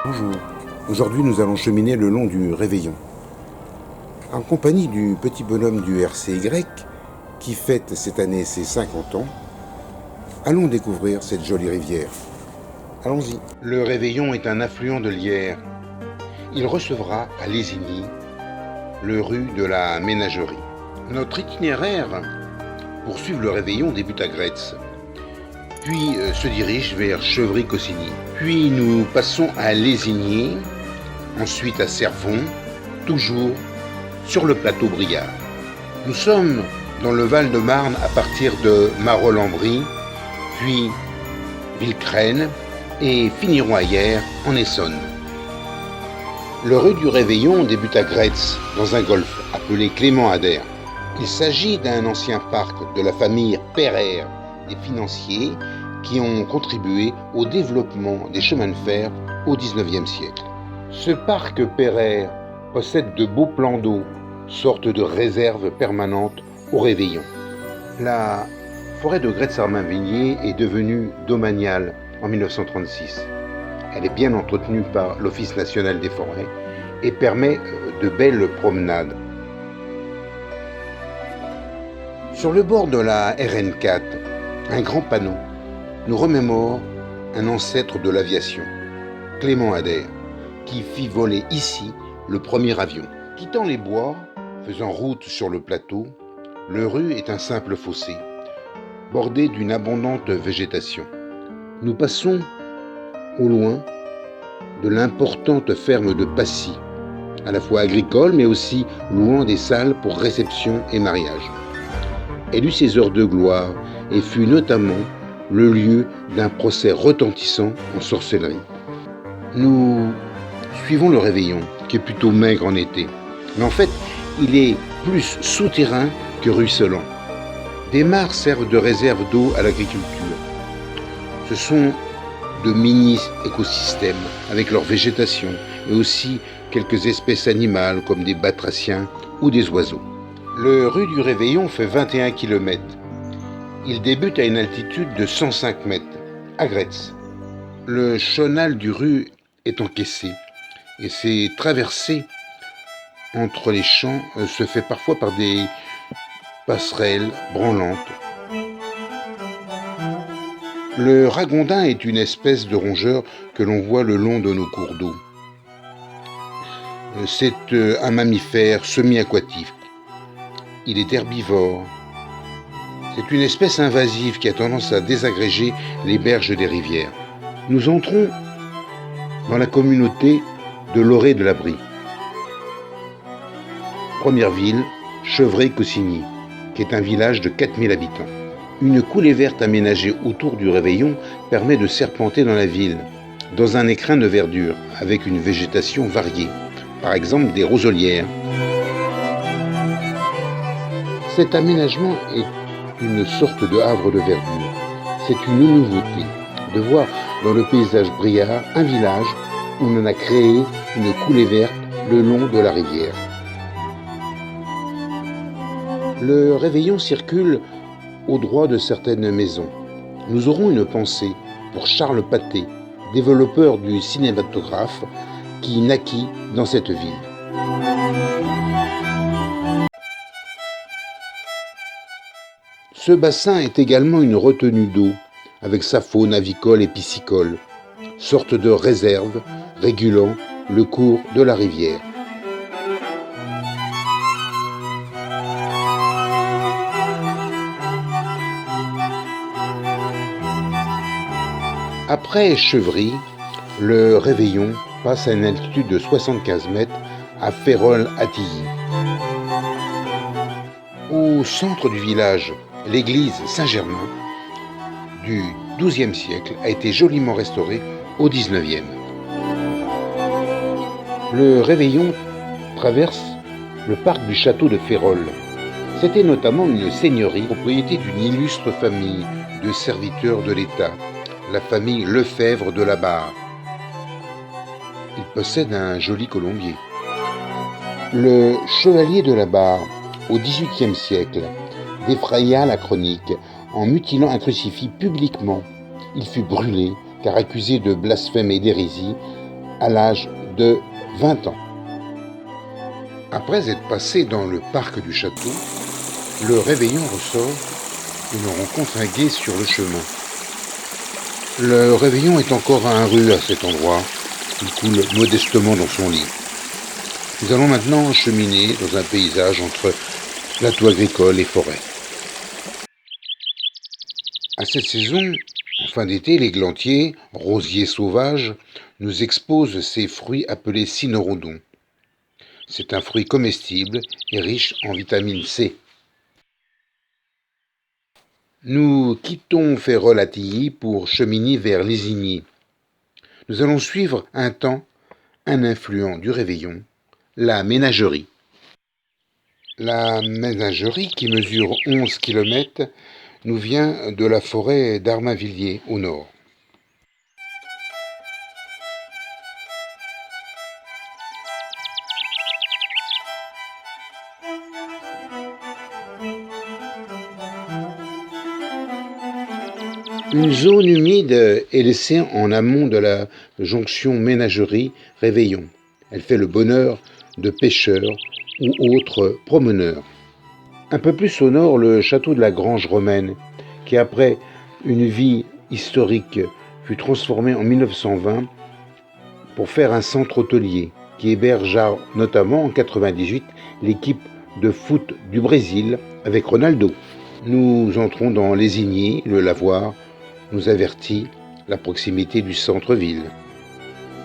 Bonjour, aujourd'hui nous allons cheminer le long du Réveillon. En compagnie du petit bonhomme du RCY, qui fête cette année ses 50 ans, allons découvrir cette jolie rivière. Allons-y. Le Réveillon est un affluent de l'Yerre. Il recevra à Lésigny le rue de la Ménagerie. Notre itinéraire pour suivre le Réveillon débute à Gretz, puis se dirige vers Chevry-Cossigny. Puis nous passons à Lésigny, ensuite à Cervon, toujours sur le plateau Briard. Nous sommes dans le Val-de-Marne à partir de Marolles-en-Brie, puis Villecresnes et finirons à Yerres en Essonne. Le rue du Réveillon débute à Gretz, dans un golfe appelé Clément Ader. Il s'agit d'un ancien parc de la famille Pereire, des financiers qui ont contribué au développement des chemins de fer au XIXe siècle. Ce parc Pereire possède de beaux plans d'eau, sorte de réserve permanente au Réveillon. La forêt de Gretz-Armainvilliers est devenue domaniale en 1936. Elle est bien entretenue par l'Office national des forêts et permet de belles promenades. Sur le bord de la RN4, un grand panneau nous remémore un ancêtre de l'aviation, Clément Ader, qui fit voler ici le premier avion. Quittant les bois, faisant route sur le plateau, le rue est un simple fossé, bordé d'une abondante végétation. Nous passons au loin de l'importante ferme de Passy, à la fois agricole mais aussi louant des salles pour réception et mariage. Elle eut ses heures de gloire et fut notamment le lieu d'un procès retentissant en sorcellerie. Nous suivons le Réveillon, qui est plutôt maigre en été, mais en fait, il est plus souterrain que ruisselant. Des mares servent de réserve d'eau à l'agriculture. Ce sont de mini-écosystèmes avec leur végétation et aussi quelques espèces animales comme des batraciens ou des oiseaux. Le rue du Réveillon fait 21 km. Il débute à une altitude de 105 mètres, à Gretz. Le chenal du rue est encaissé et ses traversées entre les champs se fait parfois par des passerelles branlantes. Le ragondin est une espèce de rongeur que l'on voit le long de nos cours d'eau. C'est un mammifère semi-aquatique. Il est herbivore. C'est une espèce invasive qui a tendance à désagréger les berges des rivières. Nous entrons dans la communauté de Loré-de-la-Brie. Première ville, Chevry-Cossigny, qui est un village de 4000 habitants. Une coulée verte aménagée autour du Réveillon permet de serpenter dans la ville, dans un écrin de verdure, avec une végétation variée, par exemple des roselières. Cet aménagement est une sorte de havre de verdure. C'est une nouveauté de voir dans le paysage briard un village où on a créé une coulée verte le long de la rivière. Le Réveillon circule au droit de certaines maisons. Nous aurons une pensée pour Charles Pathé, développeur du cinématographe qui naquit dans cette ville. Ce bassin est également une retenue d'eau, avec sa faune avicole et piscicole, sorte de réserve régulant le cours de la rivière. Après Chevry, le Réveillon passe à une altitude de 75 mètres à Férolles-Attilly. Au centre du village, l'église Saint-Germain du XIIe siècle a été joliment restaurée au XIXe. Le Réveillon traverse le parc du château de Férolles. C'était notamment une seigneurie, propriété d'une illustre famille de serviteurs de l'État, la famille Lefebvre de la Barre. Il possède un joli colombier. Le chevalier de la Barre, au XVIIIe siècle, défraya la chronique en mutilant un crucifix publiquement. Il fut brûlé car accusé de blasphème et d'hérésie à l'âge de 20 ans. Après être passé dans le parc du château, le réveillon ressort et nous rencontre un guet sur le chemin. Le réveillon est encore à un rue à cet endroit. Il coule modestement dans son lit. Nous allons maintenant cheminer dans un paysage entre plateau agricole et forêt. À cette saison, en fin d'été, l'églantier, rosier sauvage, nous expose ses fruits appelés cynorrhodons. C'est un fruit comestible et riche en vitamine C. Nous quittons Férolles-Attilly pour cheminer vers Lésigny. Nous allons suivre un temps un influent du réveillon, la ménagerie. La ménagerie, qui mesure 11 km, nous vient de la forêt d'Armainvilliers au nord. Une zone humide est laissée en amont de la jonction ménagerie-réveillon. Elle fait le bonheur de pêcheurs ou autres promeneurs. Un peu plus au nord, le château de la Grange romaine, qui après une vie historique fut transformé en 1920 pour faire un centre hôtelier qui hébergea notamment en 1998 l'équipe de foot du Brésil avec Ronaldo. Nous entrons dans Lésigny, le lavoir nous avertit la proximité du centre-ville.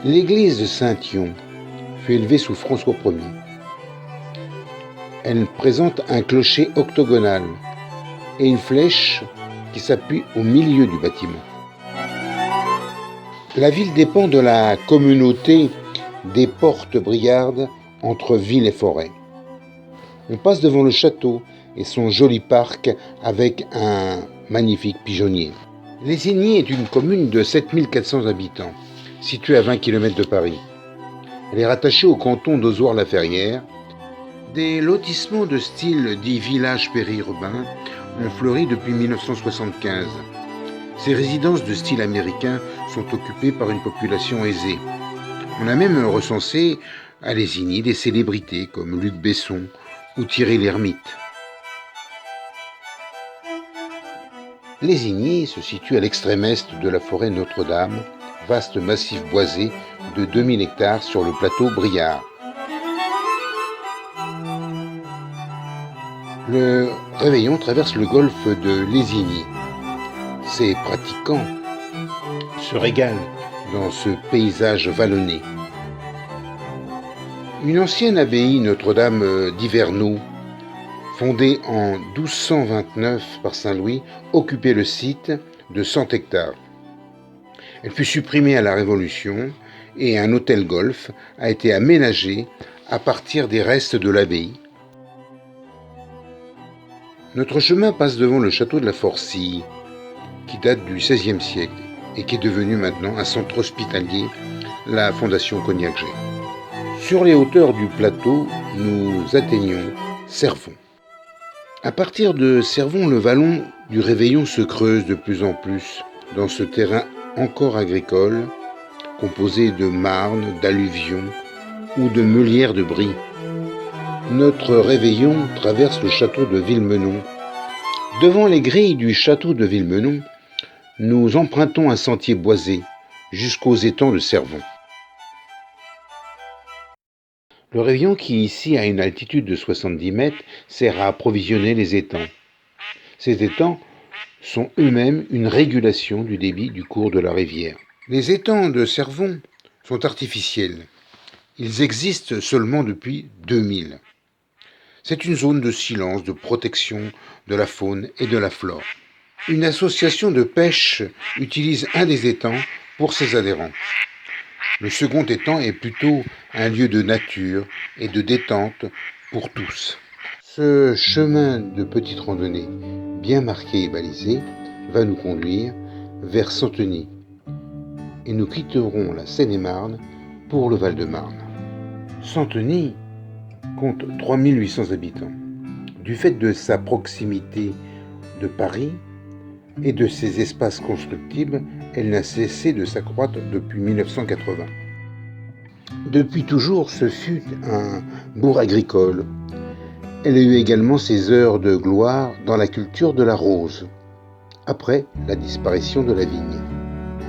L'église de Saint-Yon fut élevée sous François Ier. Elle présente un clocher octogonal et une flèche qui s'appuie au milieu du bâtiment. La ville dépend de la communauté des Portes-Briardes entre ville et forêt. On passe devant le château et son joli parc avec un magnifique pigeonnier. Lésigny est une commune de 7400 habitants, située à 20 km de Paris. Elle est rattachée au canton d'Ozoir-la-Ferrière. Des lotissements de style dit village périurbain ont fleuri depuis 1975. Ces résidences de style américain sont occupées par une population aisée. On a même recensé à Lésigny des célébrités comme Luc Besson ou Thierry Lhermitte. Lésigny se situe à l'extrême est de la forêt Notre-Dame, vaste massif boisé de 2000 hectares sur le plateau Briard. Le réveillon traverse le golfe de Lésigny. Ses pratiquants se régalent dans ce paysage vallonné. Une ancienne abbaye Notre-Dame d'Iverneau, fondée en 1229 par Saint Louis, occupait le site de 100 hectares. Elle fut supprimée à la Révolution et un hôtel-golf a été aménagé à partir des restes de l'abbaye. Notre chemin passe devant le château de la Forcille, qui date du XVIe siècle et qui est devenu maintenant un centre hospitalier, la Fondation Cognac-G. Sur les hauteurs du plateau, nous atteignons Cervon. À partir de Cervon, le vallon du Réveillon se creuse de plus en plus dans ce terrain encore agricole, composé de marnes, d'alluvions ou de meulières de brie. Notre Réveillon traverse le château de Villemenon. Devant les grilles du château de Villemenon, nous empruntons un sentier boisé jusqu'aux étangs de Cervon. Le Réveillon, qui ici a une altitude de 70 mètres, sert à approvisionner les étangs. Ces étangs sont eux-mêmes une régulation du débit du cours de la rivière. Les étangs de Cervon sont artificiels. Ils existent seulement depuis 2000. C'est une zone de silence, de protection de la faune et de la flore. Une association de pêche utilise un des étangs pour ses adhérents. Le second étang est plutôt un lieu de nature et de détente pour tous. Ce chemin de petite randonnée, bien marqué et balisé, va nous conduire vers Santeny. Et nous quitterons la Seine-et-Marne pour le Val-de-Marne. Santeny compte 3800 habitants. Du fait de sa proximité de Paris et de ses espaces constructibles, elle n'a cessé de s'accroître depuis 1980. Depuis toujours, ce fut un bourg agricole. Elle a eu également ses heures de gloire dans la culture de la rose, après la disparition de la vigne.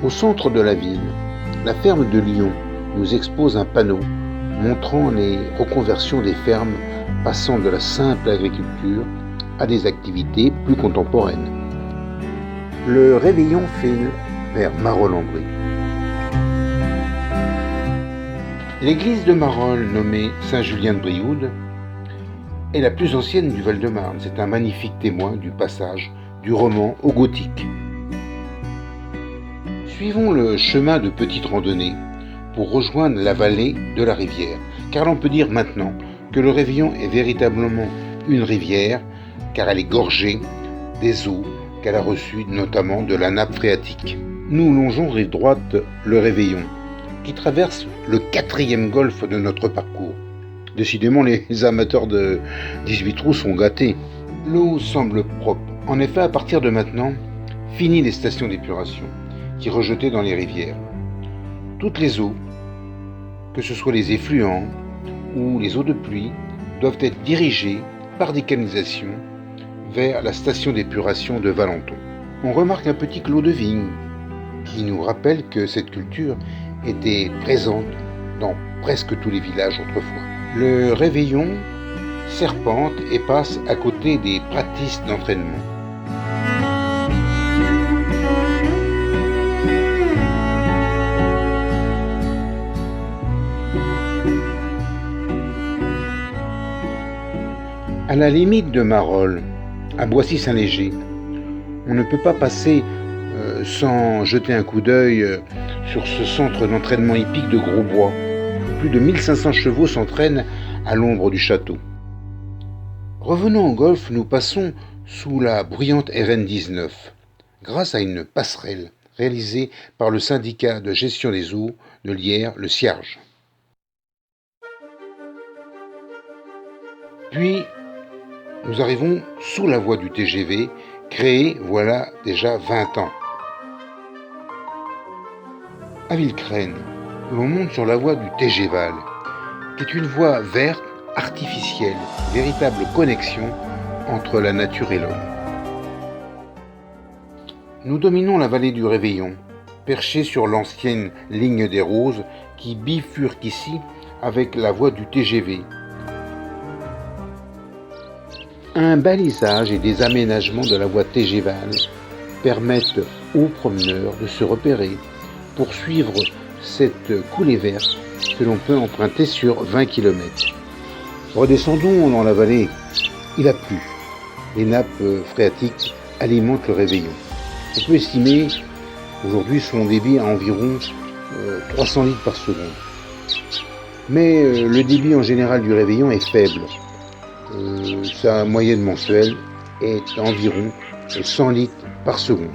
Au centre de la ville, la ferme de Lyon nous expose un panneau montrant les reconversions des fermes passant de la simple agriculture à des activités plus contemporaines. Le réveillon file vers Marolles-en-Brie. L'église de Marolles, nommée Saint-Julien de Brioude, est la plus ancienne du Val-de-Marne. C'est un magnifique témoin du passage du roman au gothique. Suivons le chemin de petite randonnée pour rejoindre la vallée de la rivière, car l'on peut dire maintenant que le Réveillon est véritablement une rivière, car elle est gorgée des eaux qu'elle a reçues notamment de la nappe phréatique. Nous longeons rive droite le Réveillon, qui traverse le 4e golfe de notre parcours. Décidément, les amateurs de 18 trous sont gâtés. L'eau semble propre. En effet, à partir de maintenant, fini les stations d'épuration qui rejetaient dans les rivières. Toutes les eaux, que ce soit les effluents ou les eaux de pluie, doivent être dirigées par des canalisations vers la station d'épuration de Valenton. On remarque un petit clos de vigne qui nous rappelle que cette culture était présente dans presque tous les villages autrefois. Le Réveillon serpente et passe à côté des pratistes d'entraînement. À la limite de Marolles, à Boissy-Saint-Léger, on ne peut pas passer sans jeter un coup d'œil sur ce centre d'entraînement hippique de Grosbois. Plus de 1500 chevaux s'entraînent à l'ombre du château. Revenons au golfe, nous passons sous la bruyante RN 19, grâce à une passerelle réalisée par le syndicat de gestion des eaux de Lierre, le Cierge. Puis, nous arrivons sous la voie du TGV, créée voilà déjà 20 ans. À Villecresnes, l'on monte sur la voie du TGVAL, qui est une voie verte, artificielle, véritable connexion entre la nature et l'homme. Nous dominons la vallée du Réveillon, perchée sur l'ancienne ligne des Roses qui bifurque ici avec la voie du TGV. Un balisage et des aménagements de la voie TGVAL permettent aux promeneurs de se repérer pour suivre cette coulée verte que l'on peut emprunter sur 20 km. Redescendons dans la vallée. Il a plu. Les nappes phréatiques alimentent le Réveillon. On peut estimer aujourd'hui son débit à environ 300 litres par seconde. Mais le débit en général du Réveillon est faible. Sa moyenne mensuelle est environ 100 litres par seconde.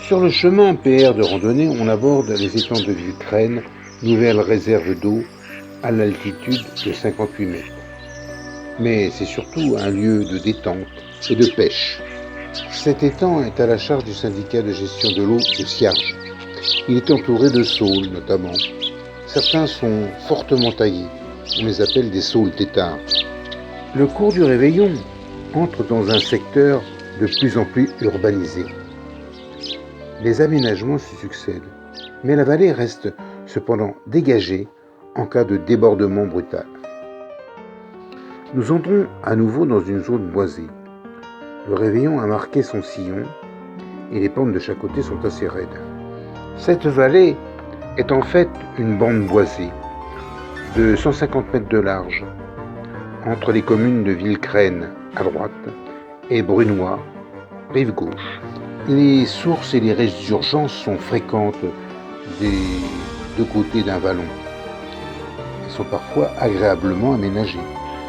Sur le chemin PR de randonnée, on aborde les étangs de Villecresnes, nouvelle réserve d'eau à l'altitude de 58 mètres. Mais c'est surtout un lieu de détente et de pêche. Cet étang est à la charge du syndicat de gestion de l'eau de Cierge. Il est entouré de saules notamment. Certains sont fortement taillés. On les appelle des saules têtards. Le cours du Réveillon entre dans un secteur de plus en plus urbanisé. Les aménagements se succèdent, mais la vallée reste cependant dégagée en cas de débordement brutal. Nous entrons à nouveau dans une zone boisée. Le Réveillon a marqué son sillon et les pentes de chaque côté sont assez raides. Cette vallée est en fait une bande boisée de 150 mètres de large entre les communes de Villecresnes à droite et Brunoy, rive gauche. Les sources et les résurgences sont fréquentes des deux côtés d'un vallon. Elles sont parfois agréablement aménagées.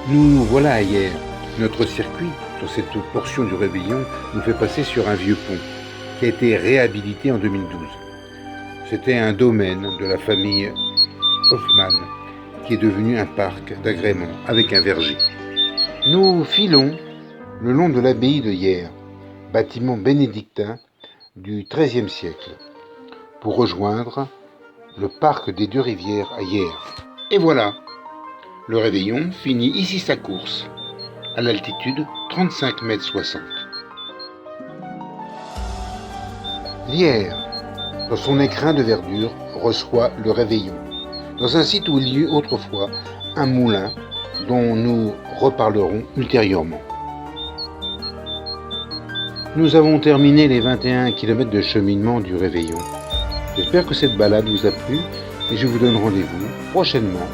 Nous voilà ailleurs. Notre circuit, sur cette portion du Réveillon, nous fait passer sur un vieux pont qui a été réhabilité en 2012. C'était un domaine de la famille Hoffmann qui est devenu un parc d'agrément avec un verger. Nous filons le long de l'abbaye de Hyères, bâtiment bénédictin du XIIIe siècle, pour rejoindre le parc des Deux-Rivières à Hyères. Et voilà, le réveillon finit ici sa course, à l'altitude 35,60 m. Hyères, dans son écrin de verdure, reçoit le réveillon, dans un site où il y eut autrefois un moulin dont nous reparlerons ultérieurement. Nous avons terminé les 21 km de cheminement du réveillon. J'espère que cette balade vous a plu et je vous donne rendez-vous prochainement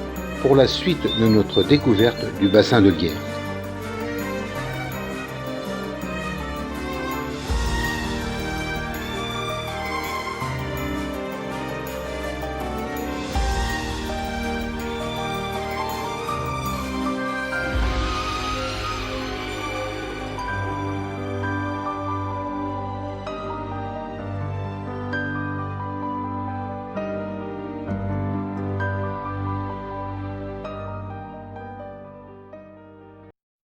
pour la suite de notre découverte du bassin de Hyères.